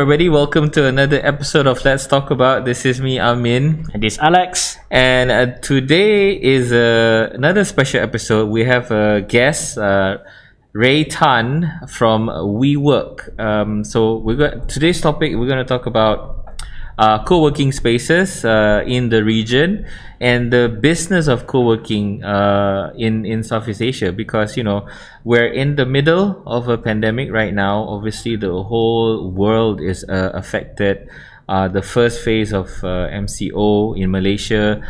everybody. Welcome to another episode of Let's Talk About. This is me, Amin. And this is Alex. And today is another special episode. We have a guest, Ray Tan from WeWork. So today's topic, we're going to talk about co-working spaces in the region and the business of co-working in Southeast Asia, because we're in the middle of a pandemic right now. Obviously the whole world is affected. The first phase of MCO in Malaysia,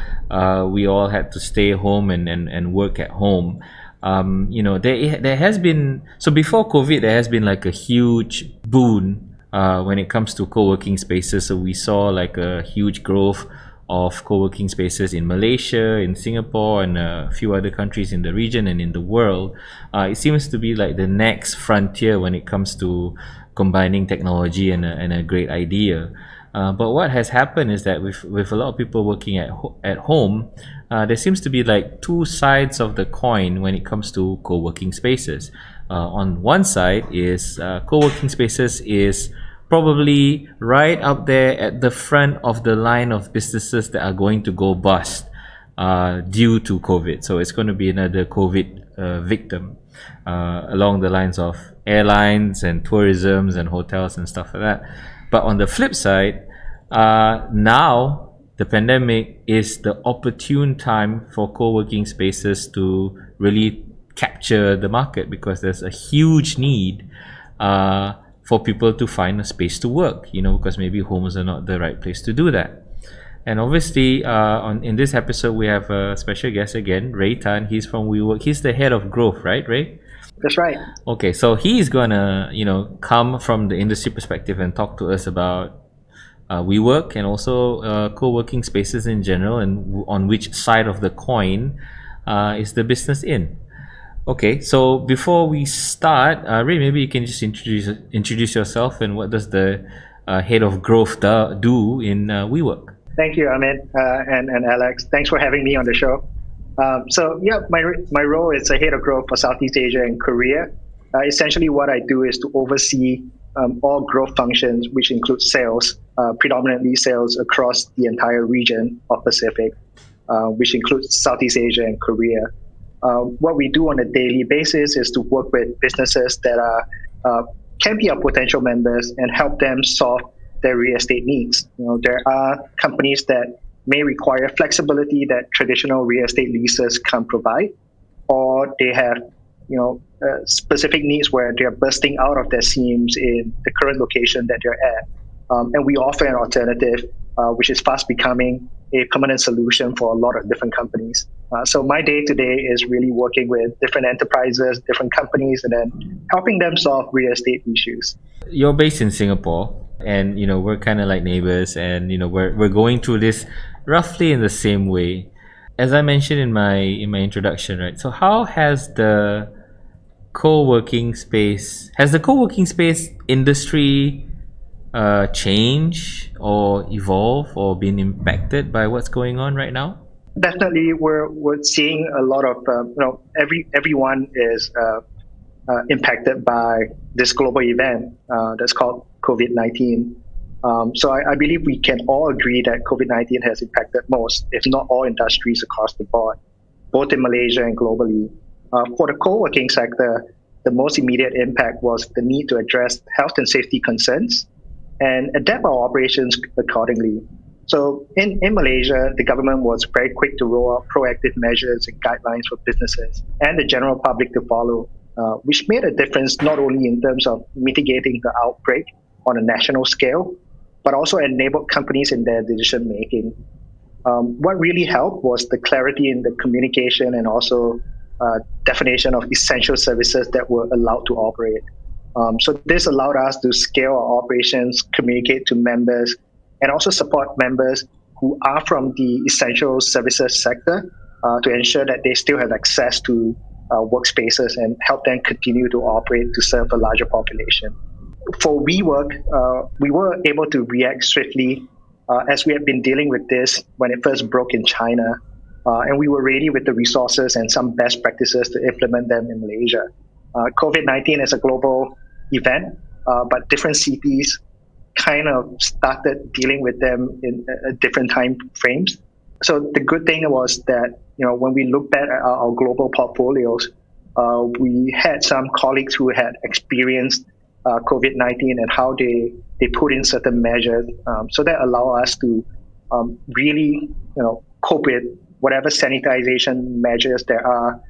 we all had to stay home and work at home. There has been, so before COVID, there has been like a huge boon when it comes to co-working spaces. So we saw like a huge growth of co-working spaces in Malaysia, in Singapore, and a few other countries in the region and in the world. It seems to be like the next frontier when it comes to combining technology and a great idea. But what has happened is that with a lot of people working at home, there seems to be like two sides of the coin when it comes to co-working spaces. On one side is co-working spaces is probably right up there at the front of the line of businesses that are going to go bust due to COVID. So it's going to be another COVID victim along the lines of airlines and tourisms and hotels and stuff like that. But on the flip side, now the pandemic is the opportune time for co-working spaces to really capture the market, because there's a huge need for people to find a space to work, because maybe homes are not the right place to do that. And obviously in this episode we have a special guest again, Ray Tan. He's from WeWork. He's the head of growth, right, Ray? That's right. Okay, so he's gonna come from the industry perspective and talk to us about WeWork and also co-working spaces in general, and on which side of the coin is the business in. Okay, so before we start, Ray, maybe you can just introduce yourself, and what does the head of growth do in WeWork? Thank you, Amin and Alex. Thanks for having me on the show. My role is a head of growth for Southeast Asia and Korea. Essentially, what I do is to oversee all growth functions, which include sales, predominantly sales across the entire region of Pacific, which includes Southeast Asia and Korea. What we do on a daily basis is to work with businesses that can be our potential members and help them solve their real estate needs. There are companies that may require flexibility that traditional real estate leases can't provide, or they have specific needs where they're bursting out of their seams in the current location that they're at. And we offer an alternative, which is fast becoming a permanent solution for a lot of different companies. So my day-to-day is really working with different enterprises, different companies, and then helping them solve real estate issues. You're based in Singapore, and we're kind of like neighbors, and we're going through this roughly in the same way. As I mentioned in my introduction, right? So how has the co-working space industry change or evolve or been impacted by what's going on right now? Definitely, we're seeing a lot of everyone is impacted by this global event that's called COVID-19. So I believe we can all agree that COVID-19 has impacted most, if not all, industries across the board, both in Malaysia and globally. For the co-working sector, the most immediate impact was the need to address health and safety concerns and adapt our operations accordingly. So in Malaysia, the government was very quick to roll out proactive measures and guidelines for businesses and the general public to follow, which made a difference not only in terms of mitigating the outbreak on a national scale, but also enabled companies in their decision making. What really helped was the clarity in the communication and also definition of essential services that were allowed to operate. So this allowed us to scale our operations, communicate to members, and also support members who are from the essential services sector to ensure that they still have access to workspaces and help them continue to operate to serve a larger population. For WeWork, we were able to react swiftly as we had been dealing with this when it first broke in China. And we were ready with the resources and some best practices to implement them in Malaysia. COVID-19 is a global event, but different cities kind of started dealing with them in different time frames. So the good thing was that, when we looked at our global portfolios, we had some colleagues who had experienced COVID-19 and how they put in certain measures. So that allow us to really, cope with whatever sanitization measures there are,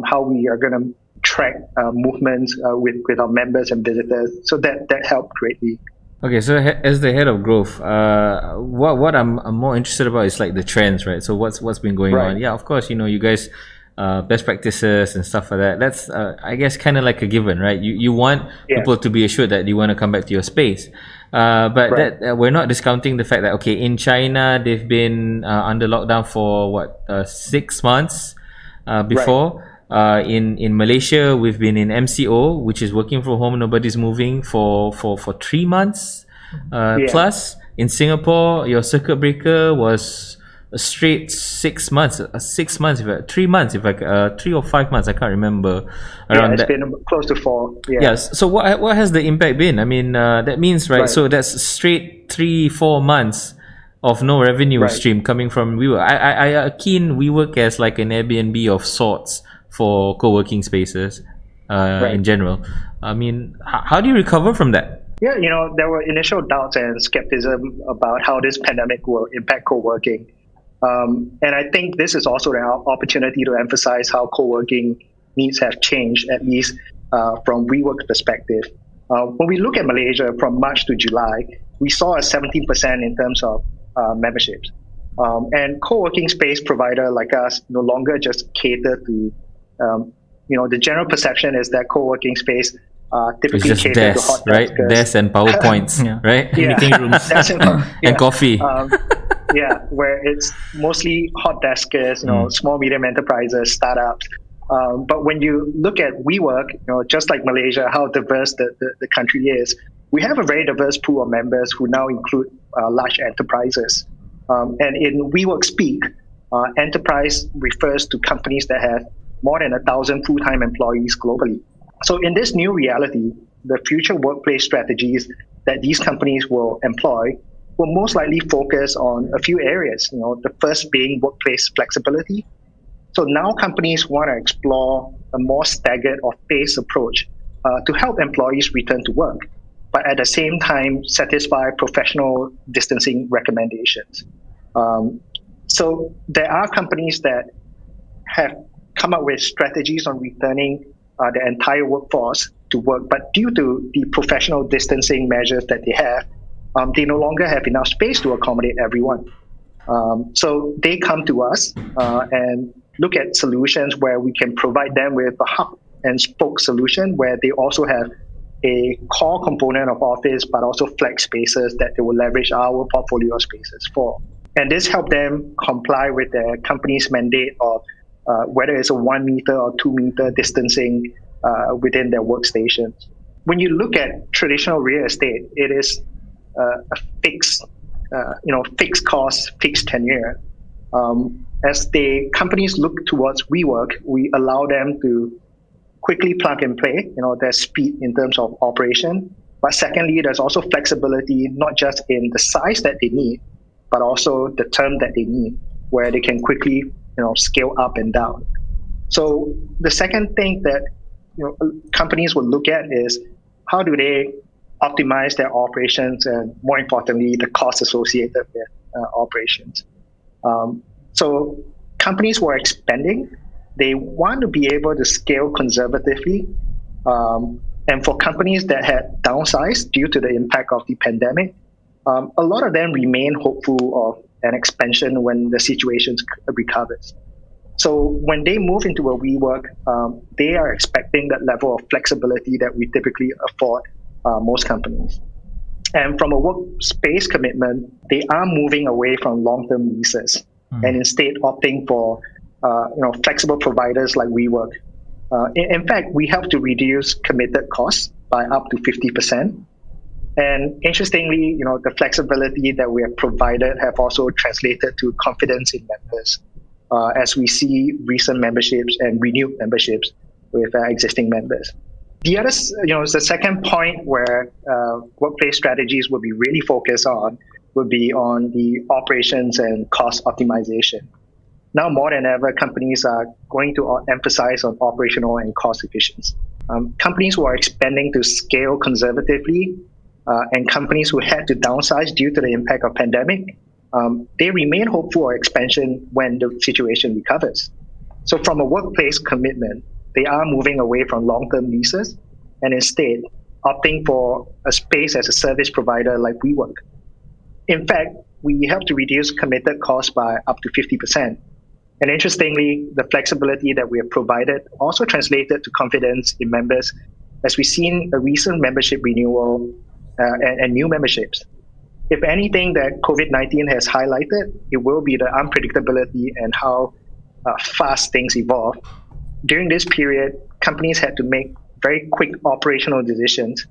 how we are going to track movements with our members and visitors. So that helped greatly. Okay, so as the head of growth, what I'm more interested about is like the trends, right? So what's been going on? Yeah, of course, you guys, best practices and stuff like that. That's I guess kind of like a given, right? You want people to be assured that you want to come back to your space, but that we're not discounting the fact that in China they've been under lockdown for 6 months before. In Malaysia, we've been in MCO, which is working from home, nobody's moving for 3 months plus. In Singapore, your circuit breaker was a straight 6 months, 3 months, 3 or 5 months, I can't remember. It's been close to 4. Yes. So what has the impact been? I mean, that means so that's straight 3-4 months of no revenue stream coming from WeWork. I keen WeWork as like an Airbnb of sorts for co-working spaces in general. I mean, how do you recover from that? Yeah, there were initial doubts and skepticism about how this pandemic will impact co-working. And I think this is also an opportunity to emphasize how co-working needs have changed, at least from WeWork's perspective. When we look at Malaysia from March to July, we saw a 17% in terms of memberships. And co-working space provider like us no longer just cater to the general perception is that co-working space typically just cater desks, to hot right? deskers. Desks and PowerPoints, right? Meeting rooms and coffee. Where it's mostly hot deskers, small, medium enterprises, startups. But when you look at WeWork, just like Malaysia, how diverse the country is, we have a very diverse pool of members who now include large enterprises. And in WeWork speak, enterprise refers to companies that have more than 1,000 full-time employees globally. So in this new reality, the future workplace strategies that these companies will employ will most likely focus on a few areas. The first being workplace flexibility. So now companies want to explore a more staggered or phased approach to help employees return to work, but at the same time satisfy professional distancing recommendations. So there are companies that have come up with strategies on returning the entire workforce to work, but due to the professional distancing measures that they have, they no longer have enough space to accommodate everyone. So they come to us and look at solutions where we can provide them with a hub and spoke solution where they also have a core component of office, but also flex spaces that they will leverage our portfolio spaces for. And this helped them comply with their company's mandate of whether it's a 1 meter or 2 meter distancing within their workstations. When you look at traditional real estate, it is a fixed cost, fixed tenure. As the companies look towards WeWork, we allow them to quickly plug and play. There's speed in terms of operation, but secondly, there's also flexibility, not just in the size that they need, but also the term that they need, where they can quickly scale up and down. So the second thing that companies will look at is how do they optimize their operations and, more importantly, the costs associated with operations. So companies who are expanding, they want to be able to scale conservatively. And for companies that had downsized due to the impact of the pandemic, a lot of them remain hopeful of an expansion when the situation recovers. So when they move into a WeWork, they are expecting that level of flexibility that we typically afford most companies. And from a workspace commitment, they are moving away from long-term leases and instead opting for flexible providers like WeWork. In fact, we help to reduce committed costs by up to 50%. And interestingly, the flexibility that we have provided have also translated to confidence in members, as we see recent memberships and renewed memberships with existing members. The other, the second point where workplace strategies will be really focused on would be on the operations and cost optimization. Now more than ever, companies are going to emphasize on operational and cost efficiency. Companies who are expanding to scale conservatively and companies who had to downsize due to the impact of pandemic, they remain hopeful for expansion when the situation recovers. So from a workplace commitment, they are moving away from long-term leases and instead opting for a space as a service provider like WeWork. In fact, we help to reduce committed costs by up to 50%. And interestingly, the flexibility that we have provided also translated to confidence in members as we've seen a recent membership renewal and new memberships. If anything that COVID-19 has highlighted, it will be the unpredictability and how fast things evolve. During this period, companies had to make very quick operational decisions.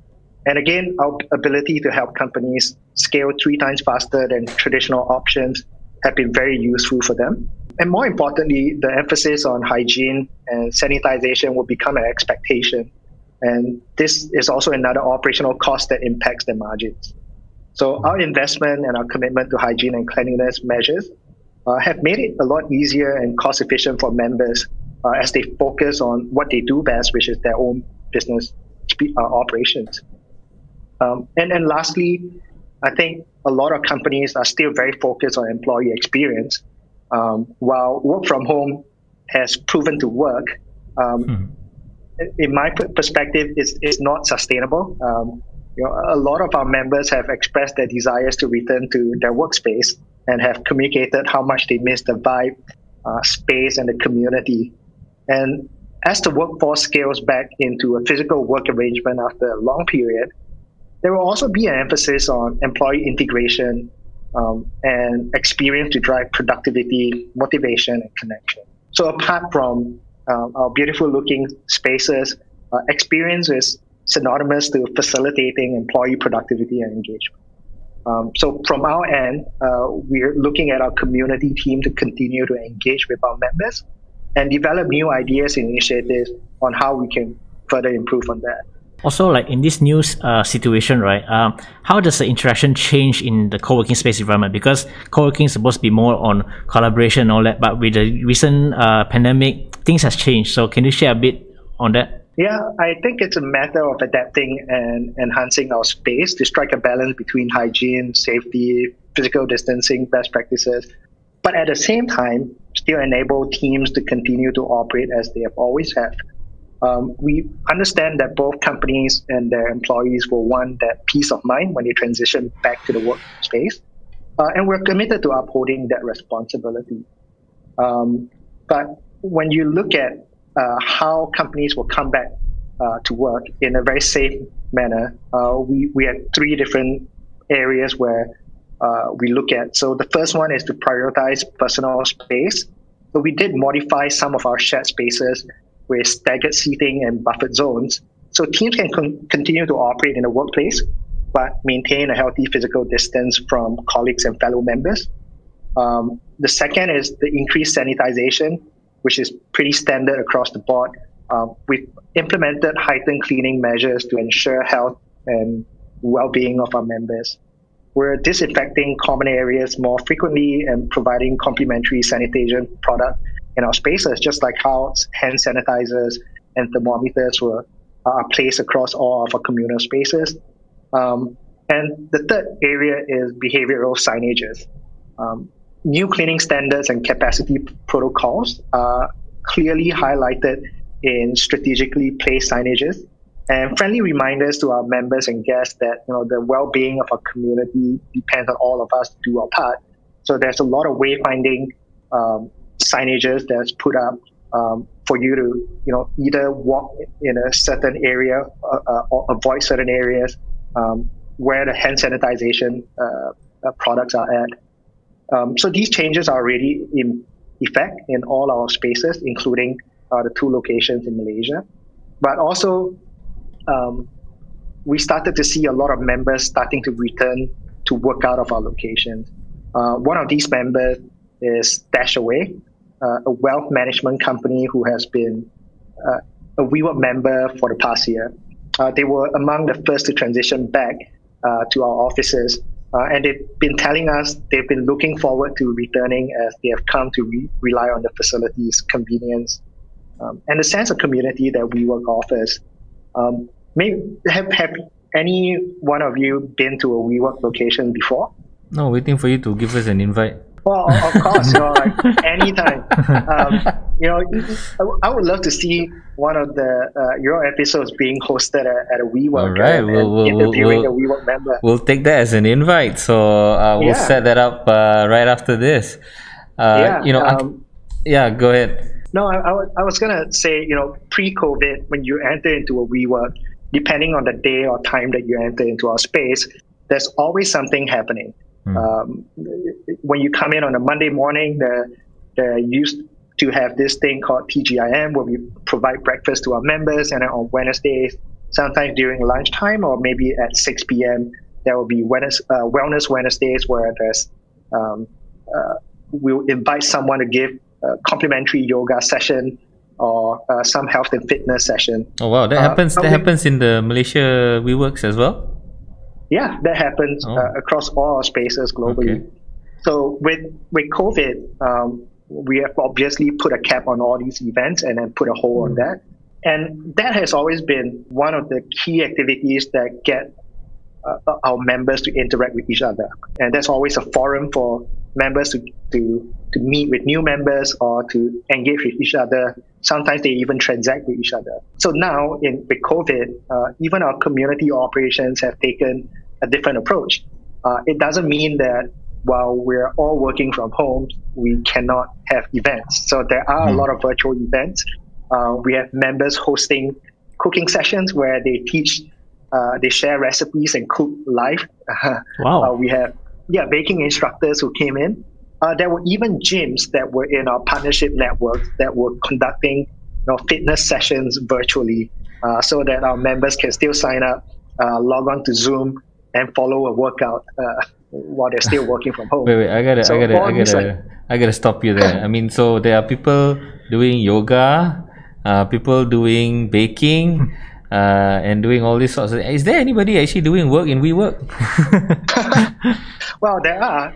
And again, our ability to help companies scale 3 times faster than traditional options have been very useful for them. And more importantly, the emphasis on hygiene and sanitization will become an expectation. And this is also another operational cost that impacts the margins. So our investment and our commitment to hygiene and cleanliness measures have made it a lot easier and cost efficient for members as they focus on what they do best, which is their own business operations. And lastly, I think a lot of companies are still very focused on employee experience. While work from home has proven to work, in my perspective, it's not sustainable. A lot of our members have expressed their desires to return to their workspace and have communicated how much they miss the vibe, space, and the community. And as the workforce scales back into a physical work arrangement after a long period, there will also be an emphasis on employee integration and experience to drive productivity, motivation, and connection. So apart from our beautiful looking spaces, experience is synonymous to facilitating employee productivity and engagement. So from our end, we're looking at our community team to continue to engage with our members and develop new ideas and initiatives on how we can further improve on that. Also, like in this new situation, right? How does the interaction change in the co-working space environment? Because co-working is supposed to be more on collaboration and all that, but with the recent pandemic, things has changed. So can you share a bit on that? Yeah, I think it's a matter of adapting and enhancing our space to strike a balance between hygiene, safety, physical distancing, best practices, but at the same time, still enable teams to continue to operate as they have always have. We understand that both companies and their employees will want that peace of mind when they transition back to the workspace, and we're committed to upholding that responsibility. But when you look at how companies will come back to work in a very safe manner, we have 3 different areas where we look at. So the first one is to prioritize personal space. So we did modify some of our shared spaces with staggered seating and buffered zones, so teams can continue to operate in the workplace, but maintain a healthy physical distance from colleagues and fellow members. The second is the increased sanitization, which is pretty standard across the board. We've implemented heightened cleaning measures to ensure health and well-being of our members. We're disinfecting common areas more frequently and providing complimentary sanitation product in our spaces, just like how hand sanitizers and thermometers are placed across all of our communal spaces. And the third area is behavioral signages. New cleaning standards and capacity protocols are clearly highlighted in strategically placed signages and friendly reminders to our members and guests that the well-being of our community depends on all of us to do our part. So there's a lot of wayfinding signages that's put up for you to either walk in a certain area or avoid certain areas where the hand sanitization products are at. So these changes are already in effect in all our spaces, including the 2 locations in Malaysia. But also, we started to see a lot of members starting to return to work out of our locations. One of these members is Dashaway, a wealth management company who has been a WeWork member for the past year. They were among the first to transition back to our offices. And they've been telling us they've been looking forward to returning as they have come to rely on the facilities, convenience, and the sense of community that WeWork offers. Have any one of you been to a WeWork location before? No, waiting for you to give us an invite. Well, of course, like anytime. I would love to see one of your episodes being hosted at a WeWork. All right, we'll interviewing a WeWork member. We'll take that as an invite. So we'll set that up right after this. Go ahead. No, I was gonna say, pre-COVID, when you enter into a WeWork, depending on the day or time that you enter into our space, there's always something happening. When you come in on a Monday morning, there used to have this thing called TGIM, where we provide breakfast to our members, and then on Wednesdays, sometimes during lunchtime or maybe at 6 p.m., there will be Wellness Wednesdays, where we'll invite someone to give a complimentary yoga session or some health and fitness session. Oh wow, that happens. That happens in the Malaysia WeWorks as well. Yeah, that happens across all our spaces globally. Okay. So with COVID, we have obviously put a cap on all these events and then put a hold on that. And that has always been one of the key activities that get our members to interact with each other. And that's always a forum for members to meet with new members or to engage with each other. Sometimes they even transact with each other. So now with COVID, even our community operations have taken a different approach. It doesn't mean that while we're all working from home, we cannot have events. So there are a lot of virtual events. We have members hosting cooking sessions where they teach, they share recipes and cook live. Wow. We have baking instructors who came in. There were even gyms that were in our partnership network that were conducting fitness sessions virtually, so that our members can still sign up, log on to Zoom, and follow a workout while they're still working from home. Wait, I gotta stop you there. I mean, so there are people doing yoga, people doing baking, and doing all these sorts of. Is there anybody actually doing work in WeWork? Well, there are,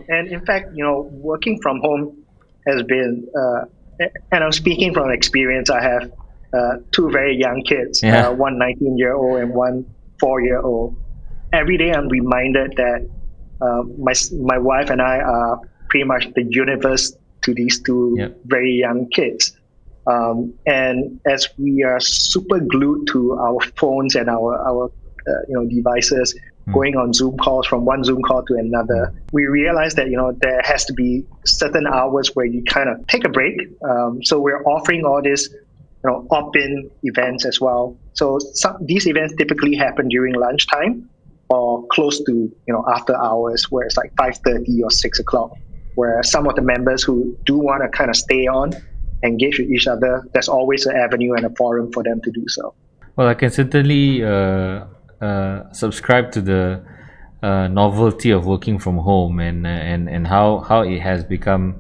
and in fact, working from home has been, and I'm speaking from experience. I have two very young kids, one 19-year-old and one 4-year-old. Every day, I'm reminded that my wife and I are pretty much the universe to these two very young kids. And as we are super glued to our phones and our devices, going on Zoom calls from one Zoom call to another, we realize that there has to be certain hours where you kind of take a break. So we're offering all these opt-in events as well. So these events typically happen during lunchtime or close to after hours, where it's like 5:30 or 6 o'clock, where some of the members who do want to kind of stay on, engage with each other, there's always an avenue and a forum for them to do so. Well, I can certainly subscribe to the novelty of working from home and how it has become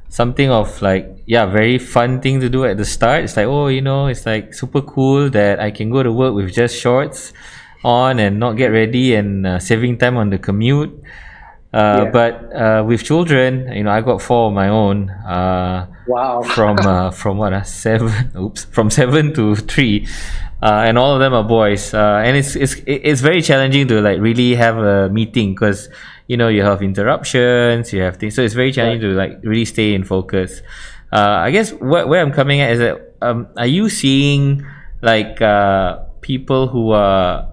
something of very fun thing to do at the start. It's like, it's like super cool that I can go to work with just shorts on and not get ready and saving time on the commute. But with children, I got 4 of my own. Wow. From what 7? From 7 to 3, and all of them are boys. And it's very challenging to really have a meeting because you have interruptions, you have things. So it's very challenging to really stay in focus. I guess where I'm coming at is that are you seeing people who are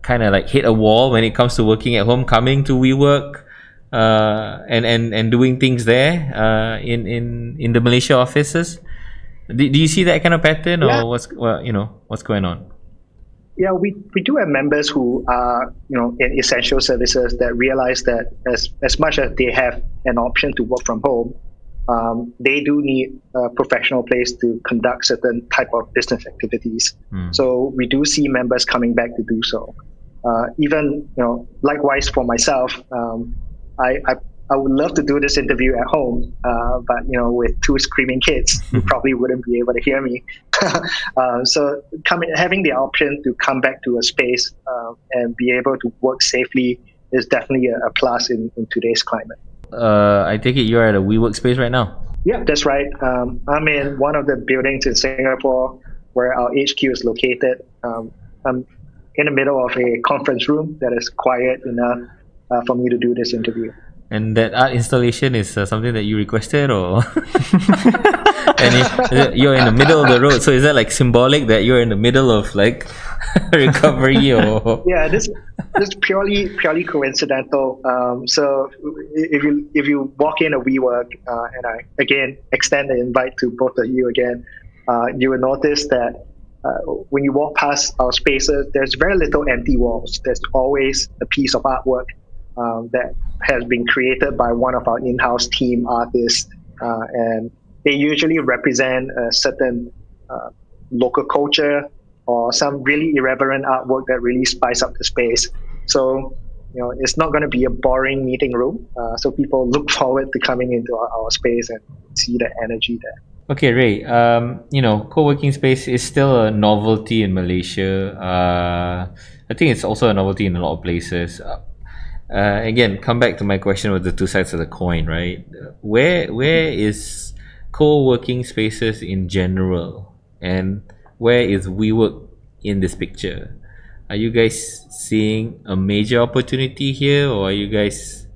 kind of hit a wall when it comes to working at home, coming to WeWork and doing things there in the Malaysia offices? Do you see that kind of pattern, or what's going on? Yeah, we do have members who are in essential services that realize that as much as they have an option to work from home, they do need a professional place to conduct certain type of business activities. So we do see members coming back to do so. Even likewise for myself, I I would love to do this interview at home, but with two screaming kids, you probably wouldn't be able to hear me. So having the option to come back to a space and be able to work safely is definitely a plus in today's climate. I take it you're at a WeWork space right now? Yeah, that's right. I'm in one of the buildings in Singapore where our HQ is located. I'm in the middle of a conference room that is quiet enough for me to do this interview. And that art installation is something that you requested, or and you're in the middle of the road? So is that like symbolic that you're in the middle of like recovery, or? Yeah, this is purely coincidental. So if you walk in a WeWork, and I again extend the invite to both of you again, you will notice that when you walk past our spaces, there's very little empty walls. There's always a piece of artwork that has been created by one of our in-house team artists, and they usually represent a certain local culture or some really irreverent artwork that really spice up the space. So, it's not going to be a boring meeting room. So people look forward to coming into our space and see the energy there. Okay, Ray, co-working space is still a novelty in Malaysia. I think it's also a novelty in a lot of places. Again, come back to my question with the two sides of the coin, right? Where is co-working spaces in general, and where is WeWork in this picture? Are you guys seeing a major opportunity here, or are you guys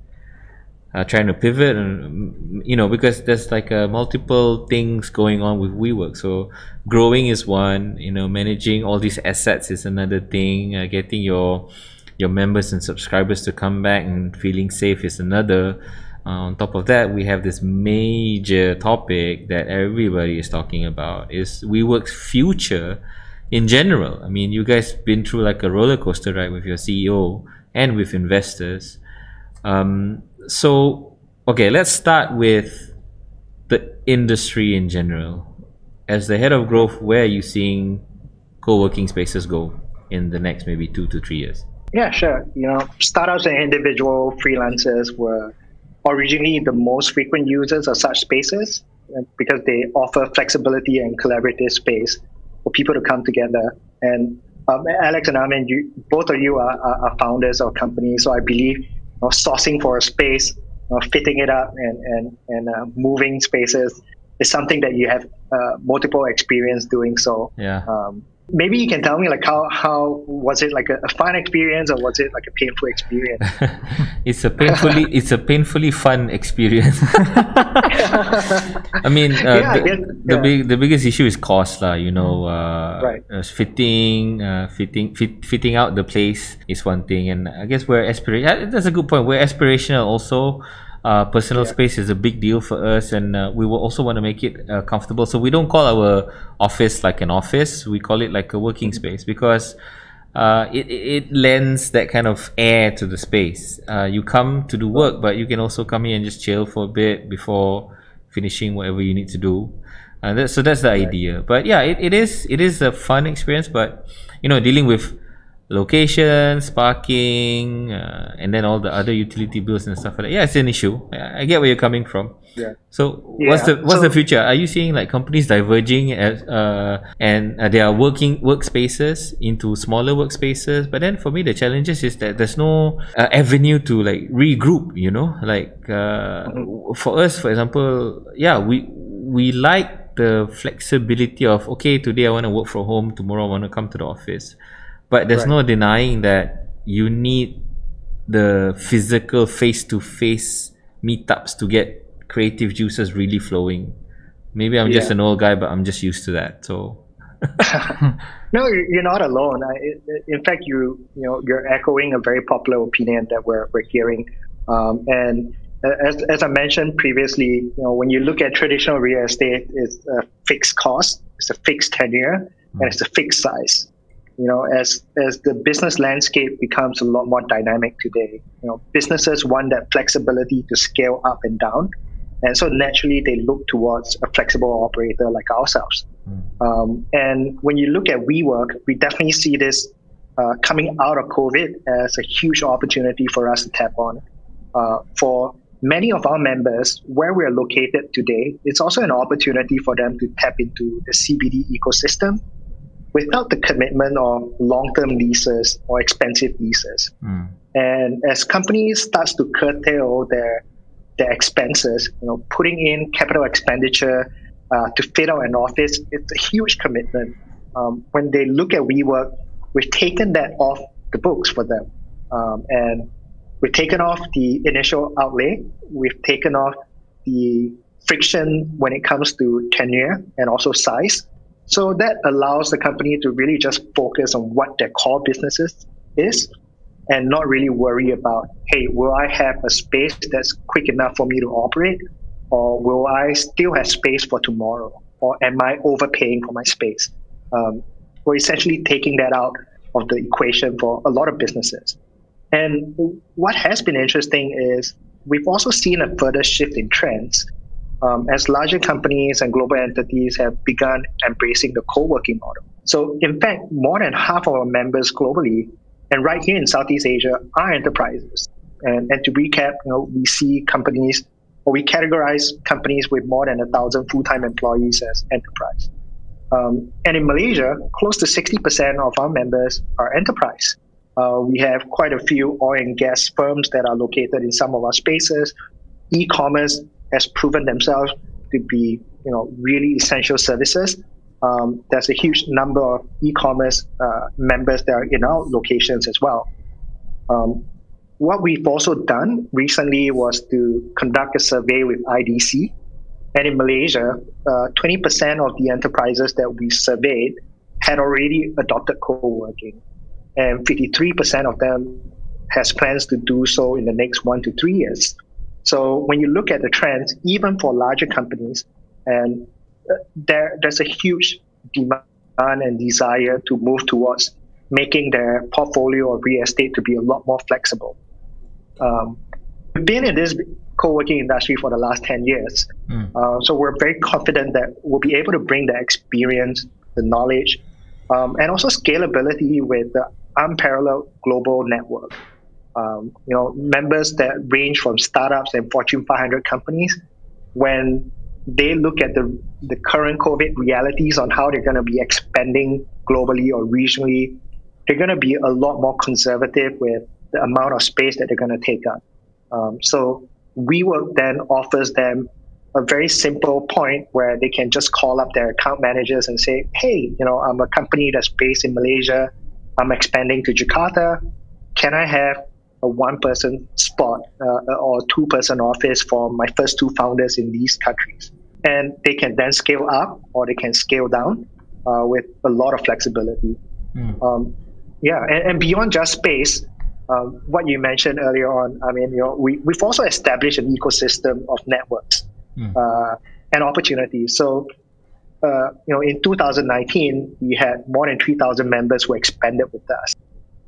trying to pivot? And because there's like multiple things going on with WeWork. So growing is one, managing all these assets is another thing, getting your members and subscribers to come back and feeling safe is another. On top of that, we have this major topic that everybody is talking about, is WeWork's future in general. I mean, you guys been through like a roller coaster ride with your CEO and with investors. So, okay, let's start with the industry in general. As the head of growth, where are you seeing co-working spaces go in the next maybe 2 to 3 years? Yeah, sure. Startups and individual freelancers were originally the most frequent users of such spaces because they offer flexibility and collaborative space for people to come together. And Alex and Amin, both of you are founders of companies, so I believe sourcing for a space, fitting it up, and moving spaces is something that you have multiple experience doing. So yeah. Maybe you can tell me, like, how was it, like a fun experience, or was it like a painful experience? It's a painfully fun experience. I mean, the biggest issue is cost, lah. Right. Fitting out the place is one thing, and I guess we're aspirational. That's a good point. We're aspirational also. Personal space is a big deal for us, and we will also want to make it comfortable. So we don't call our office like an office. We call it like a working space, because it lends that kind of air to the space. You come to do work, but you can also come here and just chill for a bit before finishing whatever you need to do. So that's the idea. But yeah, it is a fun experience. But dealing with locations, parking, and then all the other utility bills and stuff like that. Yeah, it's an issue. I get where you're coming from. Yeah. So what's the future? Are you seeing like companies diverging and they are workspaces into smaller workspaces? But then for me, the challenges is that there's no avenue to like regroup. For us, for example, we like the flexibility of, okay, today I want to work from home, tomorrow I want to come to the office. But there's no denying that you need the physical face-to-face meetups to get creative juices really flowing. Maybe I'm just an old guy, but I'm just used to that. So no, you're not alone. In fact, you're echoing a very popular opinion that we're hearing. And as I mentioned previously, when you look at traditional real estate, it's a fixed cost, it's a fixed tenure, and it's a fixed size. As the business landscape becomes a lot more dynamic today, businesses want that flexibility to scale up and down. And so naturally, they look towards a flexible operator like ourselves. And when you look at WeWork, we definitely see this coming out of COVID as a huge opportunity for us to tap on for many of our members, where we are located today, it's also an opportunity for them to tap into the CBD ecosystem without the commitment of long-term leases or expensive leases. And as companies starts to curtail their expenses, putting in capital expenditure to fit out an office, it's a huge commitment. When they look at WeWork, we've taken that off the books for them. And we've taken off the initial outlay. We've taken off the friction when it comes to tenure and also size. So that allows the company to really just focus on what their core businesses is and not really worry about, hey, will I have a space that's quick enough for me to operate? Or will I still have space for tomorrow? Or am I overpaying for my space? We're essentially taking that out of the equation for a lot of businesses. And what has been interesting is we've also seen a further shift in trends as larger companies and global entities have begun embracing the co-working model. So in fact, more than half of our members globally and right here in Southeast Asia are enterprises. And to recap, we see companies, or we categorize companies with more than 1,000 full-time employees as enterprise. And in Malaysia, close to 60% of our members are enterprise. We have quite a few oil and gas firms that are located in some of our spaces. E-commerce has proven themselves to be, really essential services. There's a huge number of e-commerce members that are in our locations as well. What we've also done recently was to conduct a survey with IDC. And in Malaysia, 20% of the enterprises that we surveyed had already adopted co-working. And 53% of them has plans to do so in the next 1 to 3 years. So when you look at the trends, even for larger companies, and there's a huge demand and desire to move towards making their portfolio of real estate to be a lot more flexible. We've been in this co-working industry for the last 10 years. So we're very confident that we'll be able to bring the experience, the knowledge, and also scalability with the unparalleled global network. Members that range from startups and Fortune 500 companies, when they look at the current COVID realities on how they're going to be expanding globally or regionally, they're going to be a lot more conservative with the amount of space that they're going to take up. So WeWork then offers them a very simple point where they can just call up their account managers and say, hey, I'm a company that's based in Malaysia. I'm expanding to Jakarta. Can I have a one-person spot or two-person office for my first two founders in these countries? And they can then scale up or they can scale down with a lot of flexibility. And beyond just space, what you mentioned earlier on, we've also established an ecosystem of networks and opportunities. So, in 2019, we had more than 3,000 members who expanded with us.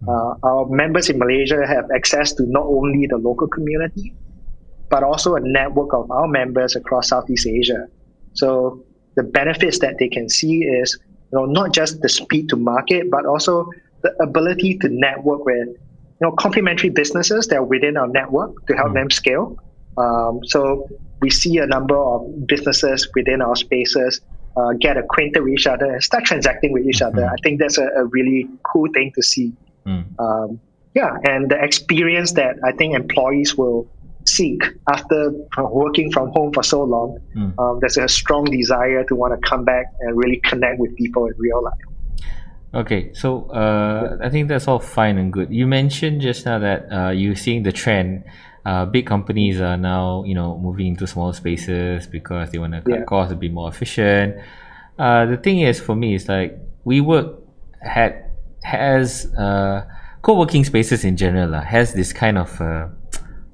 Our members in Malaysia have access to not only the local community, but also a network of our members across Southeast Asia. So the benefits that they can see is, not just the speed to market, but also the ability to network with, complementary businesses that are within our network to help them scale. So we see a number of businesses within our spaces get acquainted with each other and start transacting with each other. I think that's a really cool thing to see. And the experience that I think employees will seek after working from home for so long, there's a strong desire to want to come back and really connect with people in real life. Okay, so I think that's all fine and good. You mentioned just now that you're seeing the trend. Big companies are now, moving into small spaces because they want to cut costs, to be more efficient. The thing is, for me, it's like WeWork has co-working spaces in general has this kind of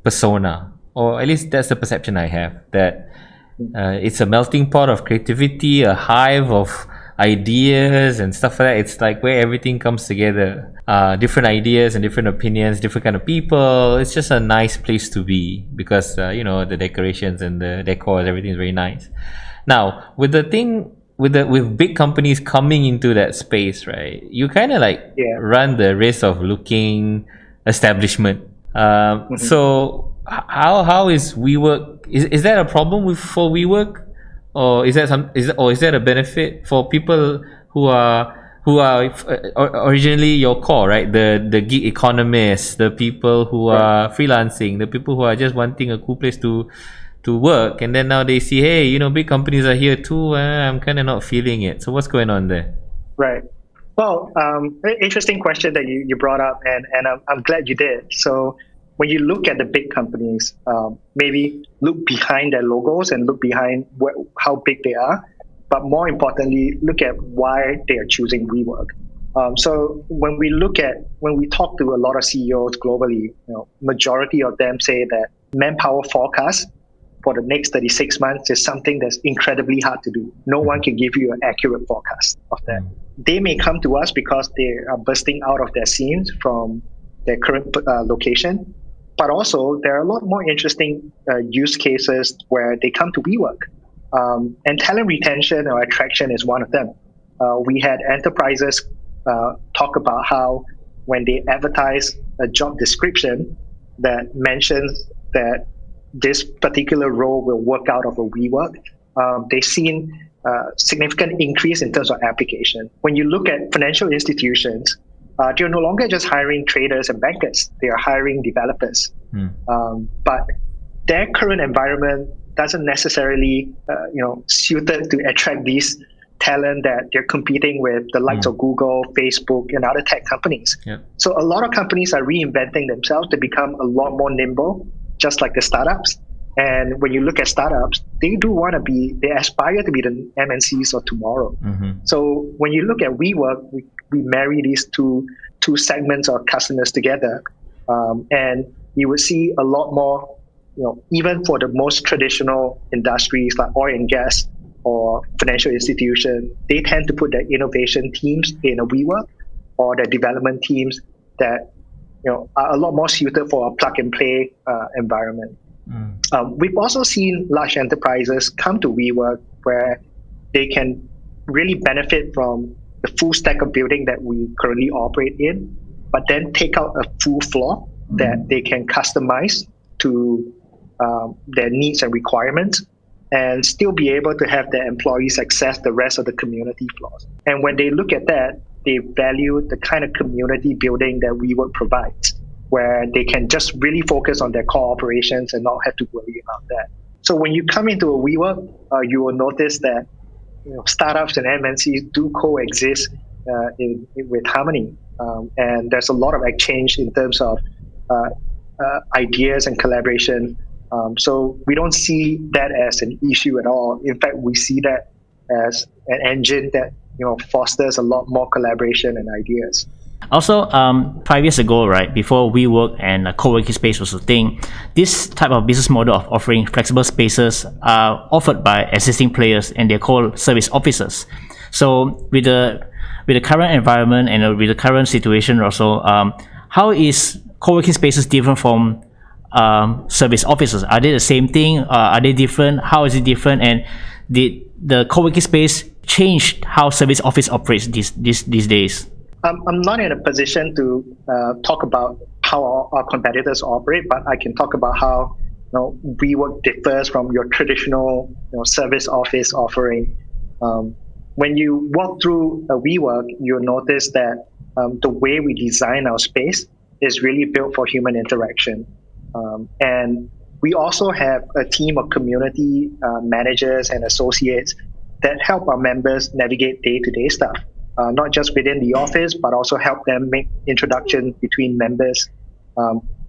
persona, or at least that's the perception I have, that it's a melting pot of creativity, a hive of ideas and stuff like that. It's like where everything comes together, different ideas and different opinions, different kind of people. It's just a nice place to be because the decorations and the decor, everything is very nice. Now with the thing with big companies coming into that space, right, you kind of run the risk of looking establishment. So how is WeWork? Is that a problem for WeWork, or is that a benefit for people who are originally your core, right? The gig economists, the people who are freelancing, the people who are just wanting a cool place to work, and then now they see, hey, big companies are here too. I'm kind of not feeling it. So what's going on there? Right. Well, interesting question that you brought up, and I'm glad you did. So when you look at the big companies, maybe look behind their logos and look behind how big they are, but more importantly, look at why they are choosing WeWork. So when we talk to a lot of CEOs globally, majority of them say that manpower forecast for the next 36 months is something that's incredibly hard to do. No one can give you an accurate forecast of that. They may come to us because they are bursting out of their seams from their current location, but also there are a lot more interesting use cases where they come to WeWork. And talent retention or attraction is one of them. We had enterprises talk about how when they advertise a job description that mentions that this particular role will work out of a WeWork, they've seen significant increase in terms of application. When you look at financial institutions, they're no longer just hiring traders and bankers. They are hiring developers. But their current environment doesn't necessarily, suited to attract these talent that they're competing with the likes of Google, Facebook, and other tech companies. So a lot of companies are reinventing themselves to become a lot more nimble, just like the startups. And when you look at startups, they aspire to be the MNCs of tomorrow. So when you look at WeWork, we marry these two segments of customers together. And you would see a lot more, even for the most traditional industries like oil and gas or financial institution, they tend to put their innovation teams in a WeWork, or their development teams that are a lot more suited for a plug and play environment. We've also seen large enterprises come to WeWork where they can really benefit from the full stack of building that we currently operate in, but then take out a full floor that they can customize to their needs and requirements, and still be able to have their employees access the rest of the community floors. And when they look at that, they value the kind of community building that WeWork provides, where they can just really focus on their core operations and not have to worry about that. So when you come into a WeWork, you will notice that startups and MNCs do coexist with harmony. And there's a lot of exchange in terms of ideas and collaboration. So we don't see that as an issue at all. In fact, we see that as an engine that fosters a lot more collaboration and ideas. Also, 5 years ago, right, before WeWork and co-working space was a thing, this type of business model of offering flexible spaces are offered by existing players, and they're called service offices. So with the current environment and with the current situation also, how is co-working spaces different from service offices? Are they the same thing? Are they different? How is it different? And did the co-working space change how service office operates these days? I'm not in a position to talk about how our competitors operate, but I can talk about how WeWork differs from your traditional service office offering. When you walk through a WeWork, you'll notice that the way we design our space is really built for human interaction. And we also have a team of community managers and associates that help our members navigate day-to-day stuff. Not just within the office, but also help them make introductions between members.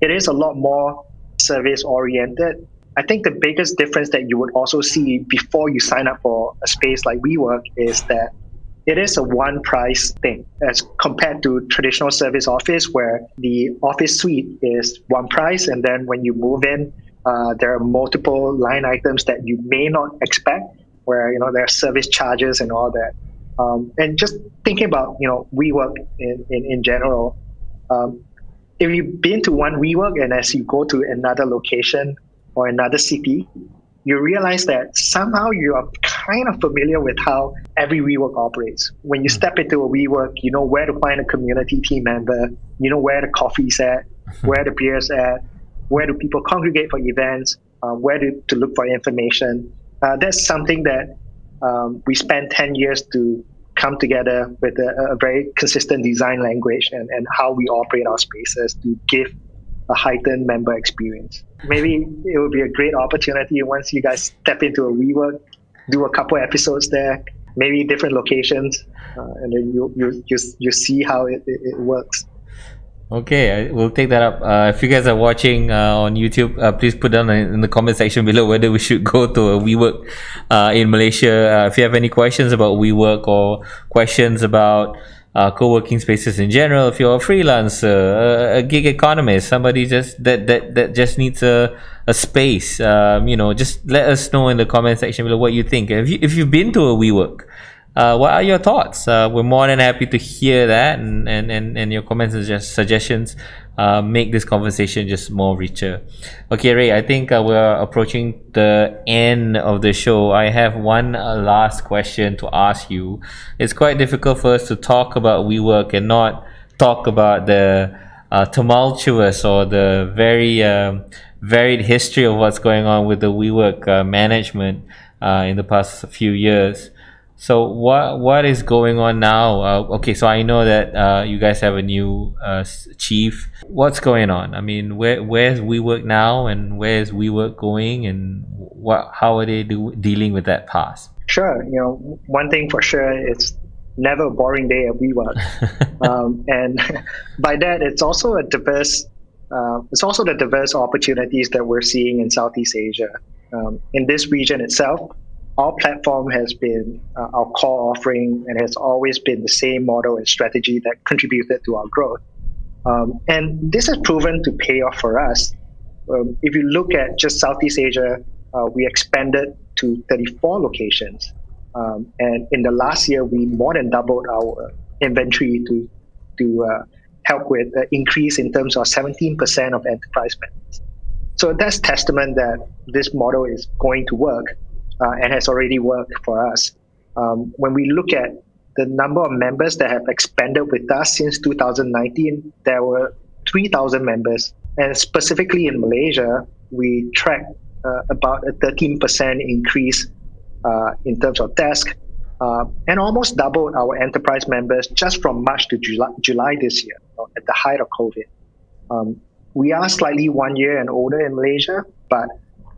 It is a lot more service-oriented. I think the biggest difference that you would also see before you sign up for a space like WeWork is that it is a one-price thing as compared to traditional service office, where the office suite is one price, and then when you move in, there are multiple line items that you may not expect, where there are service charges and all that. And just thinking about WeWork in general, if you've been to one WeWork and as you go to another location or another city, you realize that somehow you are kind of familiar with how every WeWork operates. When you step into a WeWork, you know where to find a community team member, you know where the coffee's at, where the beer's at, where do people congregate for events, where to look for information. That's something that we spent 10 years to come together with a very consistent design language and how we operate our spaces to give a heightened member experience. Maybe it would be a great opportunity once you guys step into a WeWork, do a couple episodes there, maybe different locations, and then you see how it works. Okay, we'll take that up. If you guys are watching on YouTube, please put down in the comment section below whether we should go to a WeWork in Malaysia. If you have any questions about WeWork or questions about co-working spaces in general, if you're a freelancer, a gig economist, somebody just that just needs a space, just let us know in the comment section below what you think. If you've been to a WeWork, what are your thoughts? We're more than happy to hear that, and your comments and suggestions make this conversation just more richer. Okay, Ray, I think we're approaching the end of the show. I have one last question to ask you. It's quite difficult for us to talk about WeWork and not talk about the tumultuous or the very varied history of what's going on with the WeWork management in the past few years. So what is going on now? Okay, so I know that you guys have a new chief. What's going on? I mean, where's WeWork now, and where's WeWork going, and how are they dealing with that past? Sure. One thing for sure, it's never a boring day at WeWork, and by that, it's also a diverse. It's also the diverse opportunities that we're seeing in Southeast Asia. In this region itself, our platform has been our core offering and has always been the same model and strategy that contributed to our growth. And this has proven to pay off for us. If you look at just Southeast Asia, we expanded to 34 locations. And in the last year, we more than doubled our inventory to help with the increase in terms of 17% of enterprise members. So that's testament that this model is going to work. And has already worked for us. When we look at the number of members that have expanded with us since 2019, there were 3,000 members. And specifically in Malaysia, we tracked about a 13% increase in terms of desk, and almost doubled our enterprise members just from March to July this year, at the height of COVID. We are slightly 1 year and older in Malaysia, but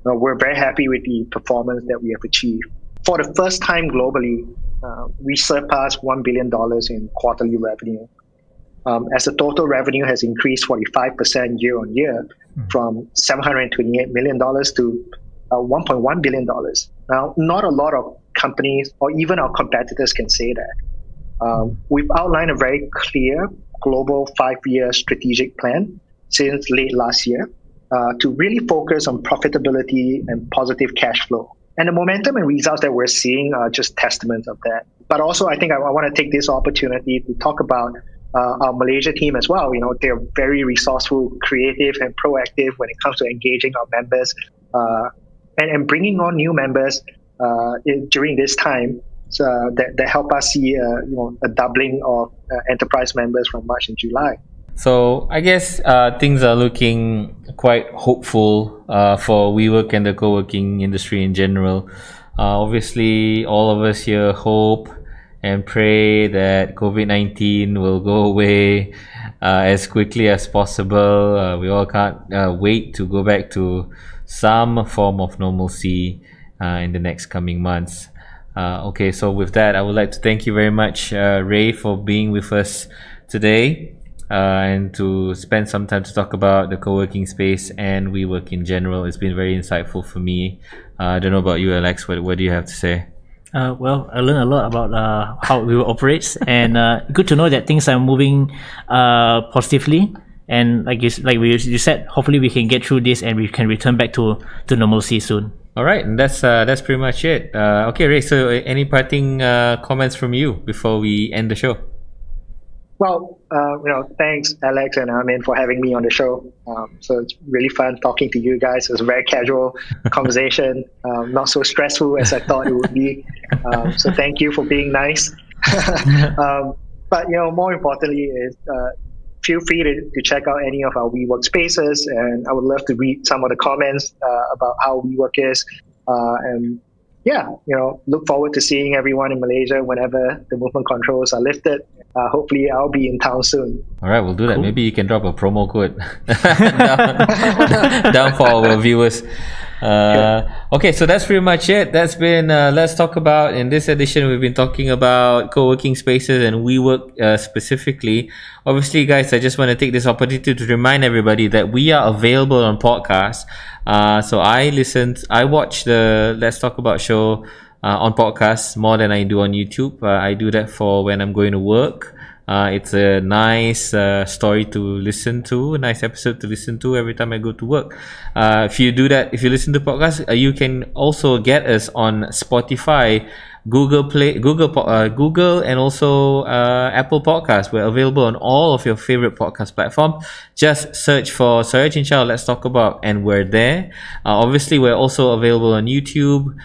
we're very happy with the performance that we have achieved. For the first time globally, we surpassed $1 billion in quarterly revenue. As the total revenue has increased 45% year on year, from $728 million to $1.1 billion. Now, not a lot of companies or even our competitors can say that. We've outlined a very clear global 5-year strategic plan since late last year. To really focus on profitability and positive cash flow. And the momentum and results that we're seeing are just testaments of that. But also, I think I want to take this opportunity to talk about our Malaysia team as well. They're very resourceful, creative, and proactive when it comes to engaging our members and bringing on new members during this time. So that help us see a doubling of enterprise members from March and July. So I guess things are looking quite hopeful for WeWork and the co-working industry in general. Obviously, all of us here hope and pray that COVID-19 will go away as quickly as possible. We all can't wait to go back to some form of normalcy in the next coming months. Okay, so with that, I would like to thank you very much, Ray, for being with us today. And to spend some time to talk about the co-working space and WeWork in general. It's been very insightful for me. I don't know about you, Alex. What do you have to say? Well, I learned a lot about how WeWork operates, and good to know that things are moving positively. And like you said, hopefully we can get through this and we can return back to normalcy soon. All right, and that's pretty much it. Okay, Ray. So, any parting comments from you before we end the show? Well, thanks, Alex and Amin, for having me on the show. So it's really fun talking to you guys. It was a very casual conversation, not so stressful as I thought it would be. So thank you for being nice. But more importantly, is feel free to check out any of our WeWork spaces, and I would love to read some of the comments about how WeWork is. And yeah, look forward to seeing everyone in Malaysia whenever the movement controls are lifted. Hopefully, I'll be in town soon. All right, we'll do that. Cool. Maybe you can drop a promo code down for our viewers. Okay, so that's pretty much it. That's been Let's Talk About. In this edition, we've been talking about co-working spaces and WeWork specifically. Obviously, guys, I just want to take this opportunity to remind everybody that we are available on podcasts. So I watch the Let's Talk About show on podcasts more than I do on YouTube. I do that for when I'm going to work. It's a nice story to listen to, a nice episode to listen to every time I go to work. If you do that, if you listen to podcasts, you can also get us on Spotify, Google, and also Apple Podcasts. We're available on all of your favorite podcast platforms. Just search for Suraj Inshallah Let's Talk About, and we're there. Obviously, we're also available on YouTube.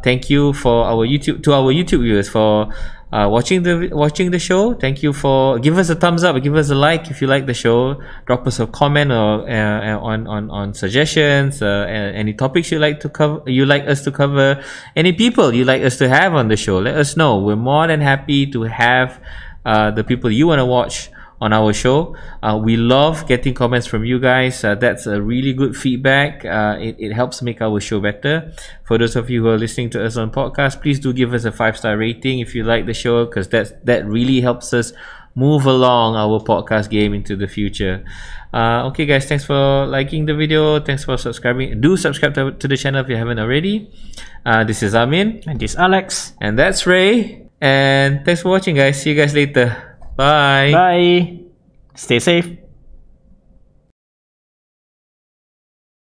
Thank you for our YouTube viewers for watching the show. Thank you for give us a thumbs up, give us a like if you like the show. Drop us a comment or on suggestions, any topics you like us to cover, any people you like us to have on the show. Let us know. We're more than happy to have the people you want to watch on our show. We love getting comments from you guys. That's a really good feedback. It helps make our show better. For those of you who are listening to us on podcast, please do give us a 5-star rating if you like the show, because that really helps us move along our podcast game into the future. Okay guys, thanks for liking the video. Thanks for subscribing. Do subscribe to the channel if you haven't already. This is Amin. And this is Alex. And that's Ray. And thanks for watching, guys. See you guys later. Bye. Bye. Stay safe.